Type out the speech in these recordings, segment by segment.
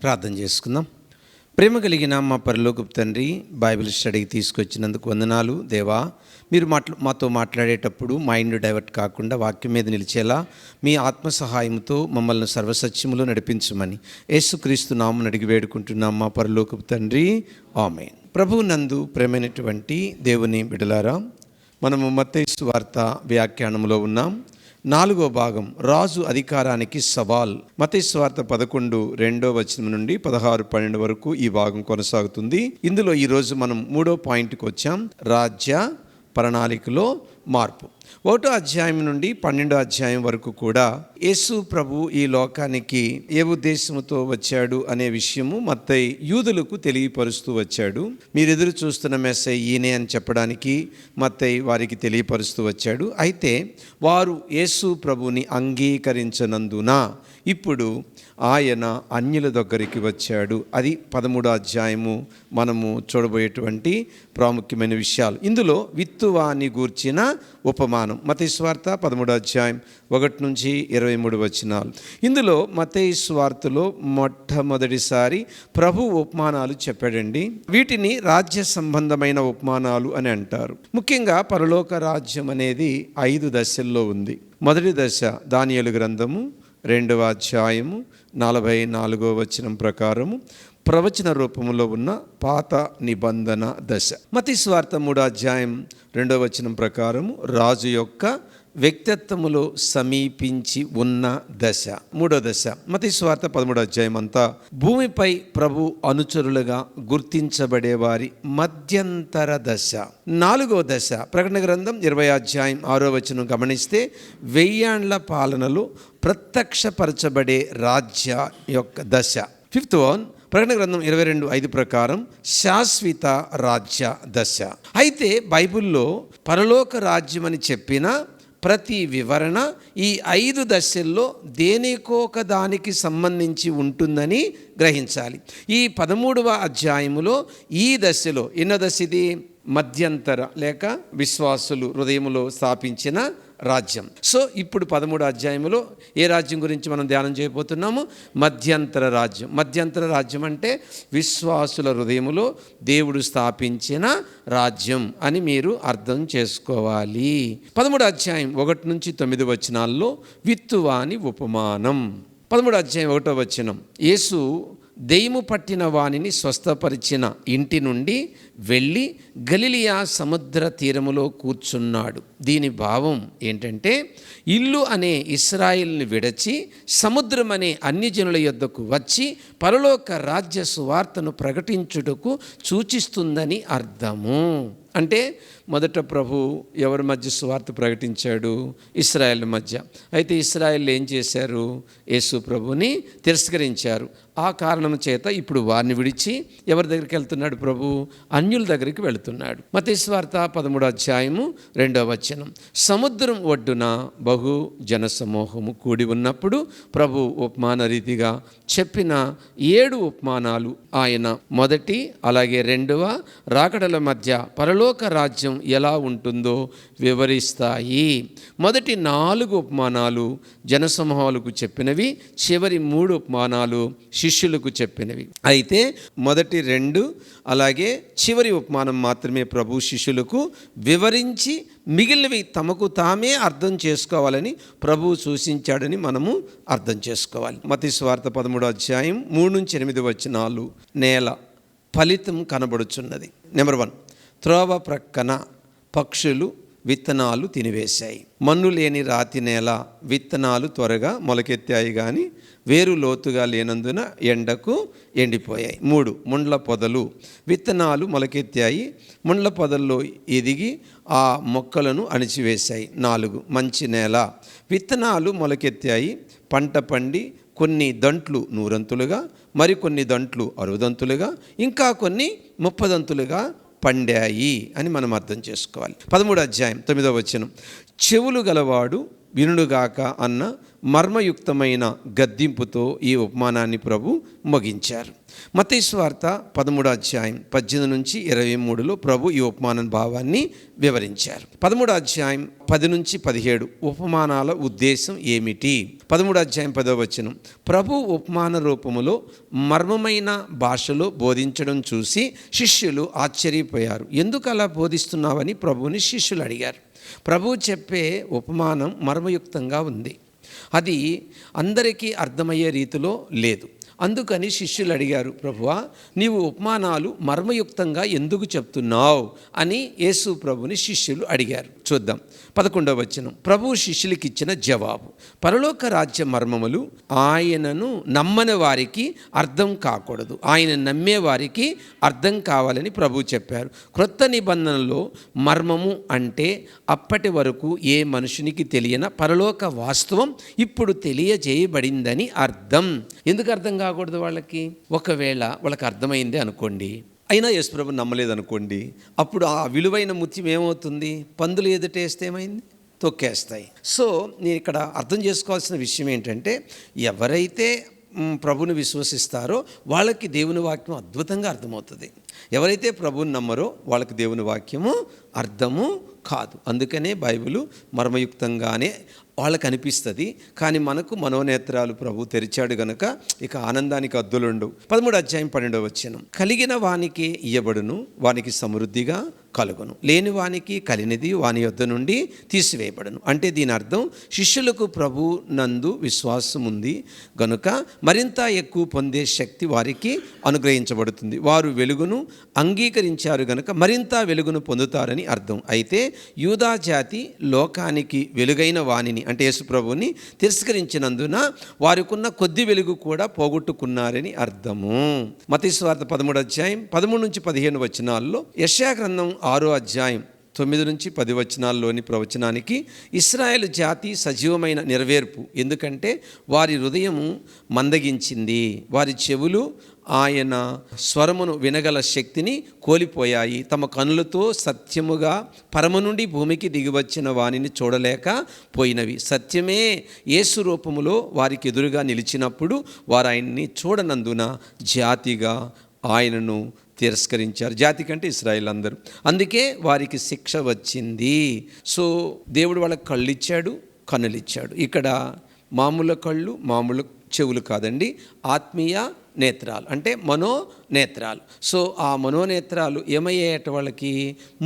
ప్రార్థన చేసుకుందాం. ప్రేమ కలిగిన మా పరలోకపు తండ్రి, బైబిల్ స్టడీకి తీసుకొచ్చినందుకు వందనాలు. దేవా, మీరు మాతో మాట్లాడేటప్పుడు మైండ్ డైవర్ట్ కాకుండా వాక్యం మీద నిలిచేలా మీ ఆత్మ సహాయంతో మమ్మల్ని సర్వసత్యములో నడిపించమని యేసుక్రీస్తు నామమున అడిగి వేడుకుంటున్నాం మా పరలోకపు తండ్రి, ఆమేన్. ప్రభువు నందు ప్రేమైనటువంటి దేవుని బిడ్డలారా, మనము మత్తయి సువార్త వ్యాఖ్యానంలో ఉన్నాం. 4వ భాగం, రాజు అధికారానికి సవాల్. మత్తయి సువార్త 11:2 నుండి 16-12 వరకు ఈ భాగం కొనసాగుతుంది. ఇందులో ఈరోజు మనం 3వ పాయింట్కి వచ్చాం, రాజ్య ప్రణాళికలో మార్పు. 1వ అధ్యాయం నుండి 12వ అధ్యాయం వరకు కూడా యేసు ప్రభు ఈ లోకానికి ఏ ఉద్దేశంతో వచ్చాడు అనే విషయము మత్తయి యూదులకు తెలియపరుస్తూ వచ్చాడు. మీరు ఎదురు చూస్తున్న మెస్సయ్య ఈయనే అని చెప్పడానికి మత్తయి వారికి తెలియపరుస్తూ వచ్చాడు. అయితే వారు యేసు ప్రభుని అంగీకరించనందున ఇప్పుడు ఆయన అన్యుల దగ్గరికి వచ్చాడు. అది 13వ అధ్యాయము మనము చూడబోయేటువంటి ప్రాముఖ్యమైన విషయాలు. ఇందులో విత్తువాని గూర్చిన ఉపమానం. మత్తయి సువార్త 13వ అధ్యాయం 1-23 ఇందులో మత్తయి సువార్తలో మొట్టమొదటిసారి ప్రభు ఉపమానాలు చెప్పాడండి. వీటిని రాజ్య సంబంధమైన ఉపమానాలు అని అంటారు. ముఖ్యంగా పరలోక రాజ్యం అనేది 5 దశల్లో ఉంది. మొదటి దశ దానియేలు గ్రంథము 2వ అధ్యాయము 44 ప్రకారము ప్రవచన రూపంలో ఉన్న పాత నిబంధన దశ. మత్తయి సువార్త 3వ అధ్యాయం 2వ ప్రకారము రాజు యొక్క వ్యక్తిత్వములో సమీపించి ఉన్న దశ, 3వ దశ. మత్తయి సువార్త 13వ అధ్యాయం అంతా భూమిపై ప్రభు అనుచరులుగా గుర్తించబడే వారి మధ్యంతర దశ. 4వ దశ ప్రకటన గ్రంథం 20వ అధ్యాయం 6వ గమనిస్తే 1000 ఏండ్ల పాలనలో ప్రత్యక్షపరచబడే రాజ్య యొక్క దశ. 5th వన్ ప్రకటన గ్రంథం 22:5 ప్రకారం శాశ్వత రాజ్య దశ. అయితే బైబిల్లో పరలోక రాజ్యం అని చెప్పిన ప్రతి వివరణ ఈ 5 దశల్లో దేనికొక దానికి సంబంధించి ఉంటుందని గ్రహించాలి. ఈ 13వ అధ్యాయములో ఈ దశలో ఎన్నో దశ ఇది? మధ్యంతర లేక విశ్వాసులు హృదయంలో స్థాపించిన రాజ్యం. సో ఇప్పుడు 13వ అధ్యాయంలో ఏ రాజ్యం గురించి మనం ధ్యానం చేయబోతున్నాము? మధ్యంతర రాజ్యం. మధ్యంతర రాజ్యం అంటే విశ్వాసుల హృదయములో దేవుడు స్థాపించిన రాజ్యం అని మీరు అర్థం చేసుకోవాలి. 13వ అధ్యాయం 1-9 విత్తువాని ఉపమానం. 13వ అధ్యాయం 1వ యేసు దెయ్యము పట్టిన వానిని స్వస్థపరిచిన ఇంటి నుండి వెళ్ళి గలిలియా సముద్ర తీరములో కూర్చున్నాడు. దీని భావం ఏంటంటే, ఇల్లు అనే ఇశ్రాయేలుని విడచి సముద్రం అనే అన్యజనుల యొద్దకు వచ్చి పరలోక రాజ్య సువార్తను ప్రకటించుటకు సూచిస్తుందని అర్థము. అంటే మొదట ప్రభు ఎవరి మధ్య సువార్త ప్రకటించాడు? ఇశ్రాయేల్ మధ్య. అయితే ఇశ్రాయేల్ ఏం చేశారు? యేసు ప్రభుని తిరస్కరించారు. ఆ కారణం చేత ఇప్పుడు వారిని విడిచి ఎవరి దగ్గరికి వెళ్తున్నాడు ప్రభు? అన్యుల దగ్గరికి వెళుతున్నాడు. మత్తయి సువార్త 13వ అధ్యాయము 2వ సముద్రం ఒడ్డున బహు జనసమూహము కూడి ఉన్నప్పుడు ప్రభు ఉపమాన రీతిగా చెప్పిన 7 ఉపమానాలు ఆయన మొదటి అలాగే 2వ రాకడల మధ్య పరలోక రాజ్యం ఎలా ఉంటుందో వివరిస్తాయి. మొదటి 4 ఉపమానాలు జనసమూహాలకు చెప్పినవి, చివరి 3 ఉపమానాలు శిష్యులకు చెప్పినవి. అయితే మొదటి 2 అలాగే చివరి ఉపమానం మాత్రమే ప్రభు శిష్యులకు వివరించి మిగిలినవి తమకు తామే అర్థం చేసుకోవాలని ప్రభువు సూచించాడని మనము అర్థం చేసుకోవాలి. మత్తయి సువార్త 13వ అధ్యాయం 3-8 నేల ఫలితం కనబడుచున్నది. నెంబర్ 1, త్రోవ ప్రక్కన పక్షులు విత్తనాలు తినివేశాయి. మన్ను లేని రాతి నేల విత్తనాలు త్వరగా మొలకెత్తాయి, కానీ వేరు లోతుగా లేనందున ఎండకు ఎండిపోయాయి. 3, ముండ్ల పొదలు విత్తనాలు మొలకెత్తాయి, ముండ్ల పొదల్లో ఎదిగి ఆ మొక్కలను అణిచివేశాయి. 4, మంచి నేల విత్తనాలు మొలకెత్తాయి, పంట పండి కొన్ని దంట్లు 100 మరికొన్ని దంట్లు 60 ఇంకా కొన్ని 30 పండాయి అని మనం అర్థం చేసుకోవాలి. 13వ అధ్యాయం 9వ చెవులు గలవాడు వినుడుగాక అన్న మర్మయుక్తమైన గద్దింపుతో ఈ ఉపమానాన్ని ప్రభు ముగించారు. మత్తయి సువార్త 13వ అధ్యాయం 18 నుంచి 23లో ప్రభు ఈ ఉపమాన భావాన్ని వివరించారు. 13వ అధ్యాయం 10 నుంచి 17 ఉపమానాల ఉద్దేశం ఏమిటి? 13వ అధ్యాయం 10వ వచనం, ప్రభు ఉపమాన రూపములో మర్మమైన భాషలో బోధించడం చూసి శిష్యులు ఆశ్చర్యపోయారు. ఎందుకు అలా బోధిస్తున్నావని ప్రభువుని శిష్యులు అడిగారు. ప్రభు చెప్పే ఉపమానం మర్మయుక్తంగా ఉంది. అది అందరికీ అర్థమయ్యే రీతిలో లేదు. అందుకని శిష్యులు అడిగారు, ప్రభువా, నీవు ఉపమానాలు మర్మయుక్తంగా ఎందుకు చెప్తున్నావు అని యేసు ప్రభుని శిష్యులు అడిగారు. చూద్దాం 11వ వచనం, ప్రభువు శిష్యులకి ఇచ్చిన జవాబు, పరలోక రాజ్య మర్మములు ఆయనను నమ్మని వారికి అర్థం కాకూడదు, ఆయన నమ్మే వారికి అర్థం కావాలని ప్రభువు చెప్పారు. క్రొత్త నిబంధనలో మర్మము అంటే అప్పటి వరకు ఏ మనుషునికి తెలియని పరలోక వాస్తవం ఇప్పుడు తెలియజేయబడిందని అర్థం. ఎందుకు అర్థం కాకూడదు వాళ్ళకి? ఒకవేళ వాళ్ళకి అర్థమైంది అనుకోండి, అయినా యేసుప్రభు నమ్మలేదనుకోండి, అప్పుడు ఆ విలువైన ముత్యం ఏమవుతుంది? పందులు ఎదుటేస్తే ఏమైంది? తొక్కేస్తాయి. సో నేను ఇక్కడ అర్థం చేసుకోవాల్సిన విషయం ఏంటంటే, ఎవరైతే ప్రభుని విశ్వసిస్తారో వాళ్ళకి దేవుని వాక్యం అద్భుతంగా అర్థమవుతుంది. ఎవరైతే ప్రభుని నమ్మరో వాళ్ళకి దేవుని వాక్యము అర్థము కాదు. అందుకనే బైబిలు మర్మయుక్తంగానే వాళ్ళకి అనిపిస్తుంది. కానీ మనకు మనోనేత్రాలు ప్రభు తెరిచాడు గనుక ఇక ఆనందానికి అద్దులుండు. 13వ అధ్యాయం 12వ వచనం, కలిగిన వానికి ఇయ్యబడును, వానికి సమృద్ధిగా కలుగును, లేని వానికి కలిగినది వాని యొద్ద నుండి తీసివేయబడును. అంటే దీని అర్థం, శిష్యులకు ప్రభు నందు విశ్వాసం ఉంది గనుక మరింత ఎక్కువ పొందే శక్తి వారికి అనుగ్రహించబడుతుంది. వారు వెలుగును అంగీకరించారు గనుక మరింత వెలుగును పొందుతారని అర్థం. అయితే యూదా జాతి లోకానికి వెలుగైన వాణిని అంటే యేసు ప్రభువుని తిరస్కరించినందున వారికున్న కొద్ది వెలుగు కూడా పోగొట్టుకున్నారని అర్థము. మత్తయి సువార్త 13వ అధ్యాయం 13 నుంచి 15 వచనాల్లో, యెషయా గ్రంథం 6వ అధ్యాయం 9 నుంచి 10 వచనాల్లోని ప్రవచనానికి ఇశ్రాయేలు జాతి సజీవమైన నెరవేర్పు. ఎందుకంటే వారి హృదయము మందగించింది, వారి చెవులు ఆయన స్వరమును వినగల శక్తిని కోల్పోయాయి, తమ కనులతో సత్యముగా పరమ నుండి భూమికి దిగివచ్చిన వానిని చూడలేక పోయినవి. సత్యమే యేసు రూపములో వారికి ఎదురుగా నిలిచినప్పుడు వారు ఆయన్ని చూడనందున జాతిగా ఆయనను తిరస్కరించారు. జాతి కంటే ఇశ్రాయేల్ అందరూ. అందుకే వారికి శిక్ష వచ్చింది. సో దేవుడు వాళ్ళకి కళ్ళు ఇచ్చాడు, కన్నులు ఇచ్చాడు. ఇక్కడ మామూలు కళ్ళు, మామూలు చెవులు కాదండి, ఆత్మీయ నేత్రాలు అంటే మనోనేత్రాలు. సో ఆ మనోనేత్రాలు ఏమయ్యేట వాళ్ళకి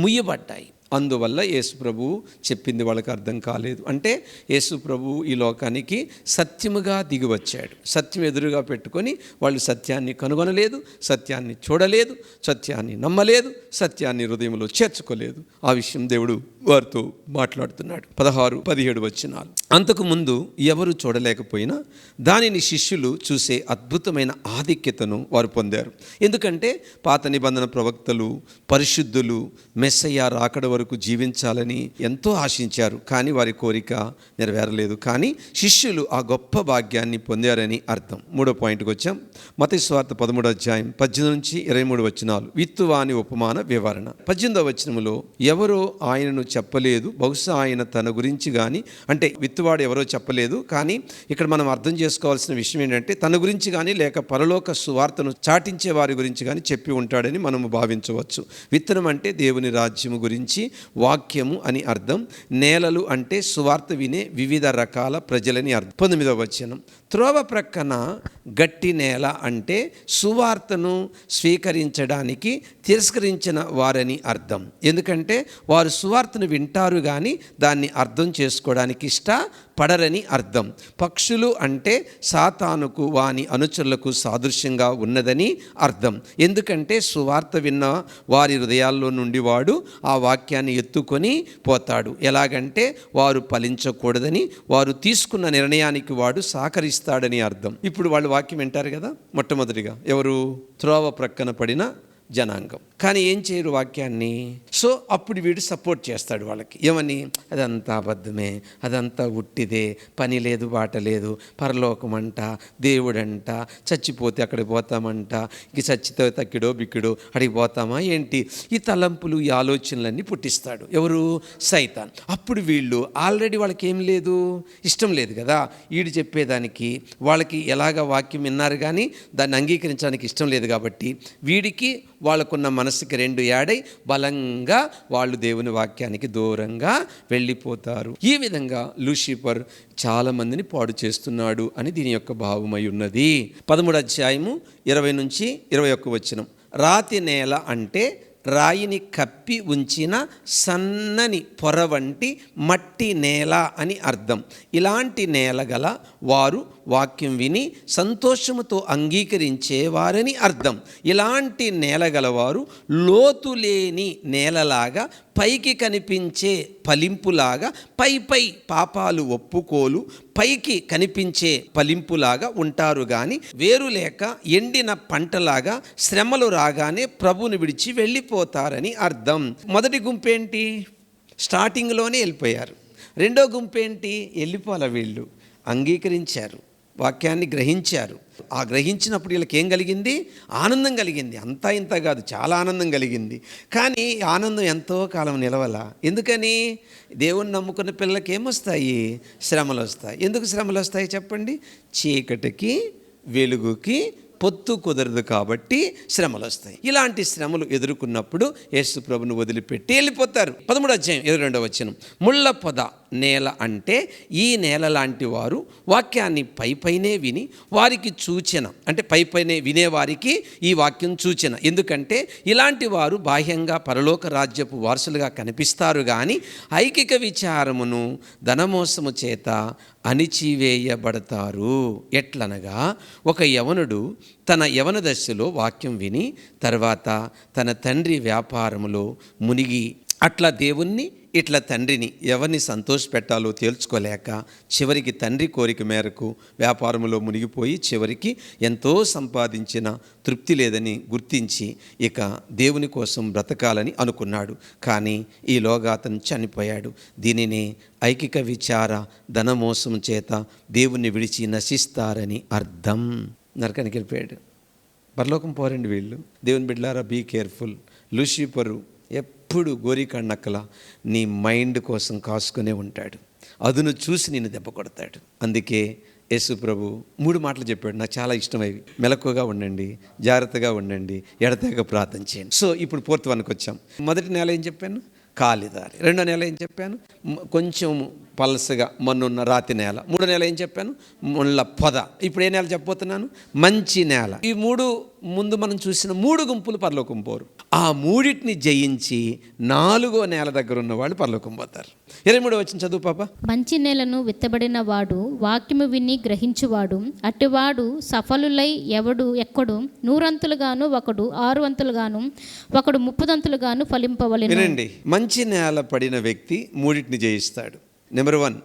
ముయ్యబడ్డాయి. అందువల్ల యేసు ప్రభు చెప్పింది వాళ్ళకి అర్థం కాలేదు. అంటే యేసు ప్రభు ఈ లోకానికి సత్యముగా దిగివచ్చాడు. సత్యం ఎదురుగా పెట్టుకొని వాళ్ళు సత్యాన్ని కనుగొనలేదు, సత్యాన్ని చూడలేదు, సత్యాన్ని నమ్మలేదు, సత్యాన్ని హృదయంలో చేర్చుకోలేదు. ఆ విషయం దేవుడు వారితో మాట్లాడుతున్నాడు. 16-17 వచనాలు, అంతకుముందు ఎవరు చూడలేకపోయినా దానిని శిష్యులు చూసే అద్భుతమైన ఆధిక్యతను వారు పొందారు. ఎందుకంటే పాత నిబంధన ప్రవక్తలు, పరిశుద్ధులు మెస్సయ్య రాకడ వరకు జీవించాలని ఎంతో ఆశించారు. కానీ వారి కోరిక నెరవేరలేదు. కానీ శిష్యులు ఆ గొప్ప భాగ్యాన్ని పొందారని అర్థం. 3వ పాయింట్కి వచ్చాం. మత్తయి సువార్త 13వ అధ్యాయం 18 నుంచి 23 వచనాలు, విత్తువాని ఉపమాన వివరణ. 18వ వచనములో, ఎవరో ఆయనను చెప్పలేదు, బహుశా ఆయన తన గురించి కానీ, అంటే విత్తువాడు ఎవరో చెప్పలేదు. కానీ ఇక్కడ మనం అర్థం చేసుకోవాల్సిన విషయం ఏంటంటే, తన గురించి కానీ లేక పరలోక సువార్తను చాటించే వారి గురించి కానీ చెప్పి ఉంటాడని మనము భావించవచ్చు. విత్తనం అంటే దేవుని రాజ్యము గురించి వాక్యము అని అర్థం. నేలలు అంటే సువార్త వినే వివిధ రకాల ప్రజలని అర్థం. 19వ వచనం, త్రోవ ప్రక్కన గట్టి నేల అంటే సువార్తను స్వీకరించడానికి తిరస్కరించిన వారని అర్థం. ఎందుకంటే వారు సువార్తను వింటారు కానీ దాన్ని అర్థం చేసుకోవడానికి ఇష్టపడరని అర్థం. పక్షులు అంటే సాతానుకు వాని అనుచరులకు సాదృశ్యంగా ఉన్నదని అర్థం. ఎందుకంటే సువార్త విన్న వారి హృదయాల్లో నుండి వాడు ఆ వాక్యాన్ని ఎత్తుకొని పోతాడు. ఎలాగంటే వారు ఫలించకూడదని, వారు తీసుకున్న నిర్ణయానికి వాడు సహకరిస్తాడని అర్థం. ఇప్పుడు వాళ్ళు వాక్యం వింటారు కదా. మొట్టమొదటిగా ఎవరు? త్రోవ ప్రక్కన పడిన జనాంగం. కానీ ఏం చేయరు వాక్యాన్ని. సో అప్పుడు వీడు సపోర్ట్ చేస్తాడు వాళ్ళకి. ఏమని? అదంతా అబద్ధమే, అదంతా ఉట్టిదే, పని లేదు బాట లేదు, పరలోకమంట, దేవుడంట, చచ్చిపోతే అక్కడికి పోతామంట, ఇంక చచ్చితే తక్కిడో బిక్కిడో అడిగి పోతామా ఏంటి, ఈ తలంపులు ఈ ఆలోచనలన్నీ పుట్టిస్తాడు ఎవరు? సైతాన్. అప్పుడు వీళ్ళు ఆల్రెడీ వాళ్ళకి ఏం లేదు, ఇష్టం లేదు కదా వీడు చెప్పేదానికి. వాళ్ళకి ఎలాగ వాక్యం విన్నారు కానీ దాన్ని అంగీకరించడానికి ఇష్టం లేదు కాబట్టి వీడికి వాళ్ళకున్న మనసుకి రెండు యాడై బలంగా వాళ్ళు దేవుని వాక్యానికి దూరంగా వెళ్ళిపోతారు. ఈ విధంగా లూసిఫర్ చాలా మందిని పాడు చేస్తున్నాడు అని దీని యొక్క భావమై ఉన్నది. 13వ అధ్యాయము 20 నుంచి 21 వచనం. రాతి నేల అంటే రాయిని కప్పి ఉంచిన సన్నని పొర వంటి మట్టి నేల అని అర్థం. ఇలాంటి నేల గల వారు వాక్యం విని సంతోషముతో అంగీకరించేవారని అర్థం. ఇలాంటి నేల గలవారు లోతు లేని నేలలాగా, పైకి కనిపించే ఫలింపులాగా, పై పాపాలు ఒప్పుకోలు పైకి కనిపించే ఫలింపులాగా ఉంటారు కానీ వేరు లేక ఎండిన పంటలాగా శ్రమలు రాగానే ప్రభువుని విడిచి వెళ్ళిపోతారని అర్థం. మొదటి గుంపేంటి? స్టార్టింగ్లోనే వెళ్ళిపోయారు. రెండో గుంపేంటి? వెళ్ళిపోలే, వీళ్ళు అంగీకరించారు, వాక్యాన్ని గ్రహించారు. ఆ గ్రహించినప్పుడు వీళ్ళకి ఏం కలిగింది? ఆనందం కలిగింది. అంతా ఇంత కాదు, చాలా ఆనందం కలిగింది. కానీ ఆనందం ఎంతో కాలం నిలవల. ఎందుకని? దేవుణ్ణి నమ్ముకున్న పిల్లలకి ఏమొస్తాయి? శ్రమలు వస్తాయి. ఎందుకు శ్రమలు వస్తాయి చెప్పండి? చీకటికి వెలుగుకి పొత్తు కుదరదు కాబట్టి శ్రమలు వస్తాయి. ఇలాంటి శ్రమలు ఎదుర్కొన్నప్పుడు యేసు ప్రభుని వదిలిపెట్టి వెళ్ళిపోతారు. 13వ అధ్యాయం 22వ వచనం. ముళ్ళ పొద నేల అంటే ఈ నేల లాంటి వారు వాక్యాన్ని పైనే విని వారికి సూచన, అంటే పైనే వినేవారికి ఈ వాక్యం సూచన. ఎందుకంటే ఇలాంటి వారు బాహ్యంగా పరలోక రాజ్యపు వారసులుగా కనిపిస్తారు కానీ ఐకిక విచారమును ధనమోసము చేత అణిచివేయబడతారు. ఎట్లనగా ఒక యవనుడు తన యవన దశలో వాక్యం విని తర్వాత తన తండ్రి వ్యాపారములో మునిగి అట్లా దేవుణ్ణి ఇట్లా తండ్రిని ఎవరిని సంతోషపెట్టాలో తేల్చుకోలేక చివరికి తండ్రి కోరిక మేరకు వ్యాపారంలో మునిగిపోయి చివరికి ఎంతో సంపాదించిన తృప్తి లేదని గుర్తించి ఇక దేవుని కోసం బ్రతకాలని అనుకున్నాడు. కానీ ఈలోగా అతను చనిపోయాడు. దీనినే ఐకిక విచార ధనమోసం చేత దేవుణ్ణి విడిచి నశిస్తారని అర్థం. నరకానికి వెళ్ళిపోయాడు. పరలోకం పోరండి వీళ్ళు. దేవుని బిడ్డలారా, బీ కేర్ఫుల్. లూసిఫరు ఎప్పుడు గోరికన్నక్కల నీ మైండ్ కోసం కాసుకునే ఉంటాడు. అదును చూసి నిన్ను దెబ్బ కొడతాడు. అందుకే యేసు ప్రభు 3 మాటలు చెప్పాడు, నాకు చాలా ఇష్టమైవి. మెలకుగా ఉండండి, జాగ్రత్తగా ఉండండి, ఎడతెగక ప్రార్థన చేయండి. సో ఇప్పుడు 4th వన్కి వచ్చాం. మొదటి నెల ఏం చెప్పాను? కాలిదారి. 2వ నెల ఏం చెప్పాను? కొంచెం పలసగా మన్నున్న రాతి నేల. 3వ నెల ఏం చెప్పాను? ముళ్ళ పొద. ఇప్పుడు ఏ నేల చెప్పబోతున్నాను? మంచి నేల. ఈ 3 ముందు మనం చూసిన 3 గుంపులు పరలోకం పోరు. ఆ 3టిని జయించి 4వ నేల దగ్గర ఉన్న వాళ్ళు పరలోకం పోతారు. 23వ వచనం చదువు పాప. మంచి నేలను విత్తబడిన వాడు వాక్యము విని గ్రహించువాడు, అట్టివాడు సఫలులై ఎక్కడు 100 ఒకడు 6 ఒకడు 30 ఫలింపవలెను. వినండి, మంచి నేల పడిన వ్యక్తి 3టిని జయిస్తాడు. నెంబర్ 1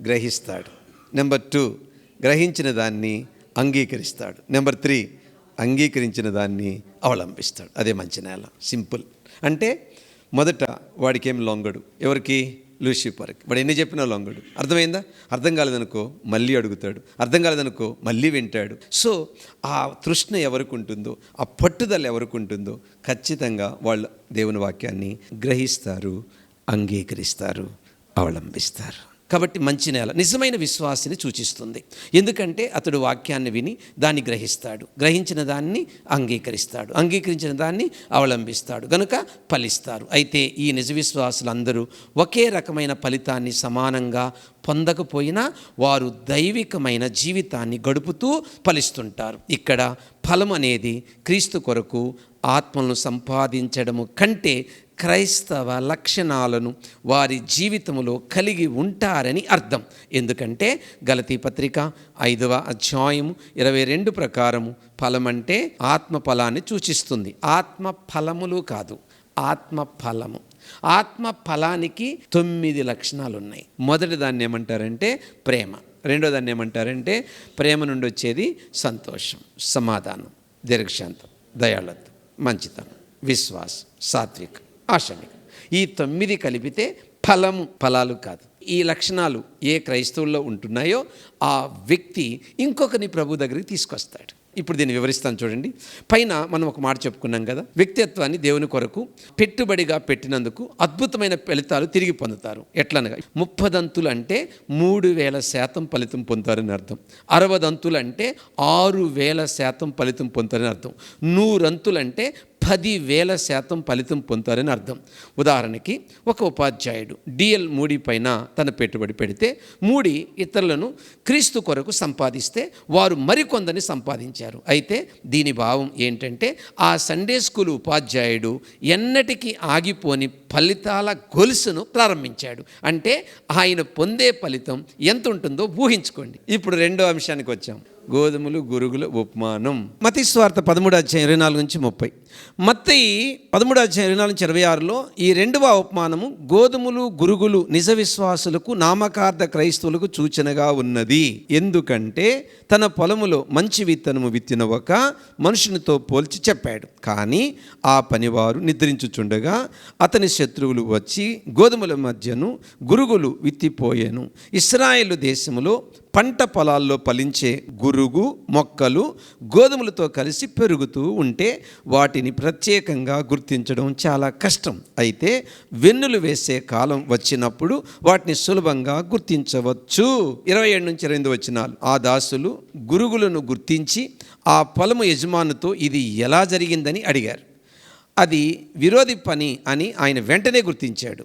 గ్రహిస్తాడు. నెంబర్ 2 గ్రహించిన దాన్ని అంగీకరిస్తాడు. నెంబర్ 3 అంగీకరించిన దాన్ని అవలంబిస్తాడు. అదే మంచి నేల. సింపుల్. అంటే మొదట వాడికి ఏం లొంగడు. ఎవరికి? లూసిఫర్కి. వాడు ఎన్ని చెప్పినా లొంగడు. అర్థమైందా? అర్థం కాలేదనుకో మళ్ళీ అడుగుతాడు, అర్థం కాలేదనుకో మళ్ళీ వింటాడు. సో ఆ తృష్ణ ఎవరికి ఉంటుందో, ఆ పట్టుదల ఎవరికి ఉంటుందో ఖచ్చితంగా వాళ్ళు దేవుని వాక్యాన్ని గ్రహిస్తారు, అంగీకరిస్తారు, అవలంబిస్తారు. కాబట్టి మంచి నేల నిజమైన విశ్వాసిని సూచిస్తుంది. ఎందుకంటే అతడు వాక్యాన్ని విని దాన్ని గ్రహిస్తాడు, గ్రహించిన దాన్ని అంగీకరిస్తాడు, అంగీకరించిన దాన్ని అవలంబిస్తాడు, గనుక ఫలిస్తారు. అయితే ఈ నిజ విశ్వాసులందరూ ఒకే రకమైన ఫలితాన్ని సమానంగా పొందకపోయినా వారు దైవికమైన జీవితాన్ని గడుపుతూ ఫలిస్తుంటారు. ఇక్కడ ఫలం అనేది క్రీస్తు కొరకు ఆత్మలను సంపాదించడము కంటే క్రైస్తవ లక్షణాలను వారి జీవితంలో కలిగి ఉంటారని అర్థం. ఎందుకంటే గలతీ పత్రిక 5వ అధ్యాయము 22 ప్రకారము ఫలం అంటే ఆత్మ ఫలాన్ని సూచిస్తుంది. ఆత్మ ఫలములు కాదు, ఆత్మ ఫలము. ఆత్మ ఫలానికి 9 లక్షణాలు ఉన్నాయి. మొదటి దాన్ని ఏమంటారంటే ప్రేమ. రెండో దాన్ని ఏమంటారంటే ప్రేమ నుండి వచ్చేది సంతోషం, సమాధానం, దీర్ఘశాంతం, దయాళత్వం, మంచితనం, విశ్వాసం, సాత్వికం, ఆశనికం. ఈ 9 కలిపితే ఫలాలు కాదు. ఈ లక్షణాలు ఏ క్రైస్తవుల్లో ఉంటున్నాయో ఆ వ్యక్తి ఇంకొకరిని ప్రభు దగ్గరికి తీసుకొస్తాడు. ఇప్పుడు దీన్ని వివరిస్తాను చూడండి. పైన మనం ఒక మాట చెప్పుకున్నాం కదా, వ్యక్తిత్వాన్ని దేవుని కొరకు పెట్టుబడిగా పెట్టినందుకు అద్భుతమైన ఫలితాలు తిరిగి పొందుతారు. ఎట్లనగా 30 అంతులు అంటే 3000% ఫలితం పొందుతారని అర్థం. 60 అంతులు అంటే 6000% ఫలితం పొందుతారని అర్థం. 100 అంతులు అంటే 10,000% ఫలితం పొందుతారని అర్థం. ఉదాహరణకి ఒక ఉపాధ్యాయుడు డిఎల్ మూడీ పైన తన పెట్టుబడి పెడితే మూడీ ఇతరులను క్రీస్తు కొరకు సంపాదిస్తే వారు మరికొందని సంపాదించారు. అయితే దీని భావం ఏంటంటే ఆ సండే స్కూల్ ఉపాధ్యాయుడు ఎన్నటికీ ఆగిపోని ఫలితాల గొలుసును ప్రారంభించాడు. అంటే ఆయన పొందే ఫలితం ఎంత ఉంటుందో ఊహించుకోండి. ఇప్పుడు రెండో అంశానికి వచ్చాం. గోధుమలు గురుగుల ఉపమానం. మత్తయి సువార్త 13:24-30. మత్తయి 13:24-26లో ఈ రెండవ ఉపమానము గోధుమలు గురుగులు నిజ విశ్వాసులకు నామకార్థ క్రైస్తవులకు సూచనగా ఉన్నది. ఎందుకంటే తన పొలములో మంచి విత్తనము విత్తిన ఒక మనుషునితో పోల్చి చెప్పాడు. కానీ ఆ పనివారు నిద్రించుచుండగా అతని శత్రువులు వచ్చి గోధుమల మధ్యను గురుగులు విత్తిపోయాను. ఇశ్రాయేలు దేశములో పంట పొలాల్లో ఫలించే గురుగు మొక్కలు గోధుమలతో కలిసి పెరుగుతూ ఉంటే వాటిని ప్రత్యేకంగా గుర్తించడం చాలా కష్టం. అయితే వెన్నులు వేసే కాలం వచ్చినప్పుడు వాటిని సులభంగా గుర్తించవచ్చు. 27-28 వచనాలు. ఆ దాసులు గురుగులను గుర్తించి ఆ పొలము యజమానుతో ఇది ఎలా జరిగిందని అడిగారు. అది విరోధి పని అని ఆయన వెంటనే గుర్తించాడు.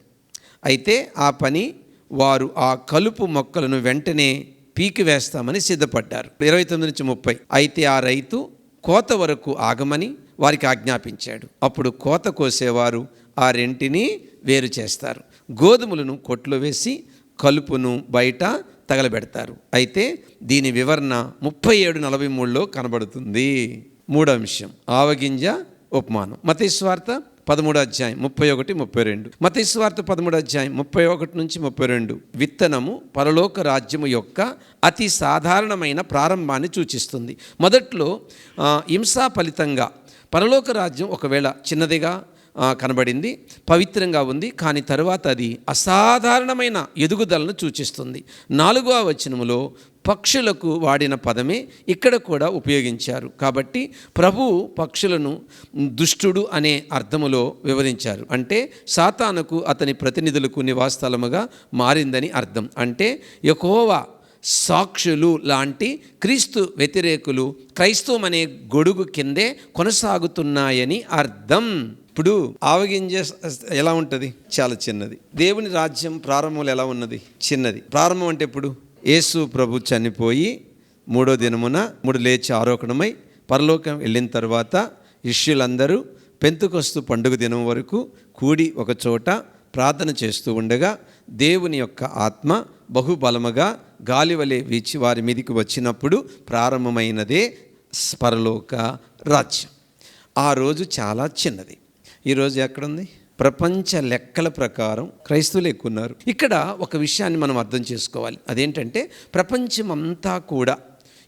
అయితే ఆ పని వారు ఆ కలుపు మొక్కలను వెంటనే పీకి వేస్తామని సిద్ధపడ్డారు. 29-30. అయితే ఆ రైతు కోత వరకు ఆగమని వారికి ఆజ్ఞాపించాడు. అప్పుడు కోత కోసేవారు ఆ రెంటిని వేరు చేస్తారు. గోధుమలను కొట్లో వేసి కలుపును బయట తగలబెడతారు. అయితే దీని వివరణ 37-43లో కనబడుతుంది. మూడో అంశం ఆవగింజ ఉపమానం. మత్తయి సువార్త 13:31-32. మత్తయి సువార్త 13:31-32. విత్తనము పరలోక రాజ్యము యొక్క అతి సాధారణమైన ప్రారంభాన్ని సూచిస్తుంది. మొదట్లో హింసా ఫలితంగా పరలోక రాజ్యం ఒకవేళ చిన్నదిగా కనబడింది, పవిత్రంగా ఉంది. కానీ తరువాత అది అసాధారణమైన ఎదుగుదలను సూచిస్తుంది. 4వ వచనములో పక్షులకు వాడిన పదమే ఇక్కడ కూడా ఉపయోగించారు. కాబట్టి ప్రభువు పక్షులను దుష్టుడు అనే అర్థములో వివరించారు. అంటే సాతానుకు అతని ప్రతినిధులకు నివాసస్థలముగా మారిందని అర్థం. అంటే యెహోవా సాక్షులు లాంటి క్రీస్తు వ్యతిరేకులు క్రైస్తవం అనే గొడుగు కిందే కొనసాగుతున్నాయని అర్థం. ఇప్పుడు ఆవగింజ ఎలా ఉంటుంది? చాలా చిన్నది. దేవుని రాజ్యం ప్రారంభంలో ఎలా ఉన్నది? చిన్నది. ప్రారంభం అంటే ఎప్పుడు? యేసు ప్రభు చనిపోయి 3వ దినమున లేచి ఆరోహణమై పరలోకం వెళ్ళిన తర్వాత శిష్యులందరూ పెంతెకొస్తు పండుగ దినం వరకు కూడి ఒక చోట ప్రార్థన చేస్తూ ఉండగా దేవుని యొక్క ఆత్మ బహుబలముగా గాలివలే వీచి వారి మీదికి వచ్చినప్పుడు ప్రారంభమైనదే పరలోక రాజ్యం. ఆ రోజు చాలా చిన్నది. ఈరోజు ఎక్కడుంది? ప్రపంచ లెక్కల ప్రకారం క్రైస్తవులు ఎక్కువ ఉన్నారు. ఇక్కడ ఒక విషయాన్ని మనం అర్థం చేసుకోవాలి. అదేంటంటే ప్రపంచమంతా కూడా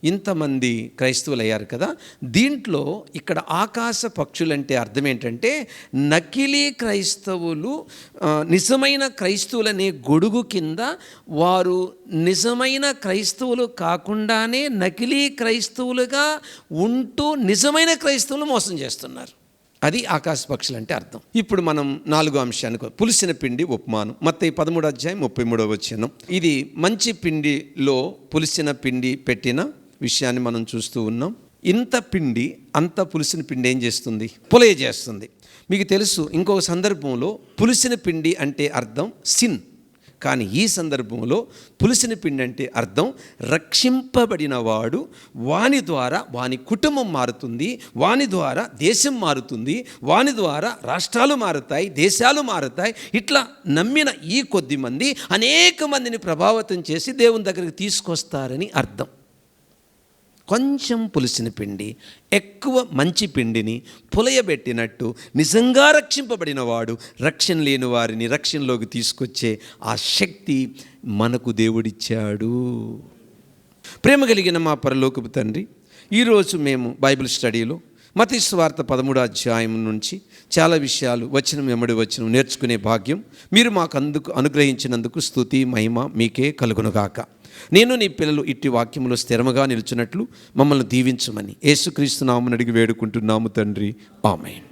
ఇంతమంది క్రైస్తవులు అయ్యారు కదా. దీంట్లో ఇక్కడ ఆకాశ పక్షులంటే అర్థం ఏంటంటే నకిలీ క్రైస్తవులు నిజమైన క్రైస్తవులనే గొడుగు కింద వారు నిజమైన క్రైస్తవులు కాకుండానే నకిలీ క్రైస్తవులుగా ఉంటూ నిజమైన క్రైస్తవులు మోసం చేస్తున్నారు. అది ఆకాశ పక్షులు అంటే అర్థం. ఇప్పుడు మనం 4వ అంశానికి పులిసిన పిండి ఉపమానం. మత్తయి 13:33. ఇది మంచి పిండిలో పులిసిన పిండి పెట్టిన విషయాన్ని మనం చూస్తూ ఉన్నాం. ఇంత పిండి అంత పులిసిన పిండి ఏం చేస్తుంది? పులయ చేస్తుంది. మీకు తెలుసు, ఇంకొక సందర్భంలో పులిసిన పిండి అంటే అర్థం సిన్. కానీ ఈ సందర్భంలో పులిసిన పిండి అంటే అర్థం రక్షింపబడిన వాడు, వాని ద్వారా వాని కుటుంబం మారుతుంది, వాని ద్వారా దేశం మారుతుంది, వాని ద్వారా రాష్ట్రాలు మారుతాయి, దేశాలు మారుతాయి. ఇట్లా నమ్మిన ఈ కొద్ది మంది అనేక మందిని ప్రభావితం చేసి దేవుని దగ్గరికి తీసుకొస్తారని అర్థం. కొంచెం పులిసిన పిండి ఎక్కువ మంచి పిండిని పులయబెట్టినట్టు నిజంగా రక్షింపబడిన వాడు రక్షణ లేని వారిని రక్షణలోకి తీసుకొచ్చే ఆ శక్తి మనకు దేవుడిచ్చాడు. ప్రేమ కలిగిన మా పరలోకపు తండ్రి, ఈరోజు మేము బైబిల్ స్టడీలో మత్తయి సువార్త 13వ అధ్యాయం నుంచి చాలా విషయాలు వచనం వెంబడి వచనం నేర్చుకునే భాగ్యం మీరు మాకు అనుగ్రహించినందుకు స్తుతి మహిమ మీకే కలుగునుగాక. నేను నీ పిల్లలు ఇట్టి వాక్యములో స్థిరముగా నిలుచున్నట్లు మమ్మల్ని దీవించమని యేసుక్రీస్తు నామమున అడిగి వేడుకుంటున్నాము తండ్రి, ఆమేన్.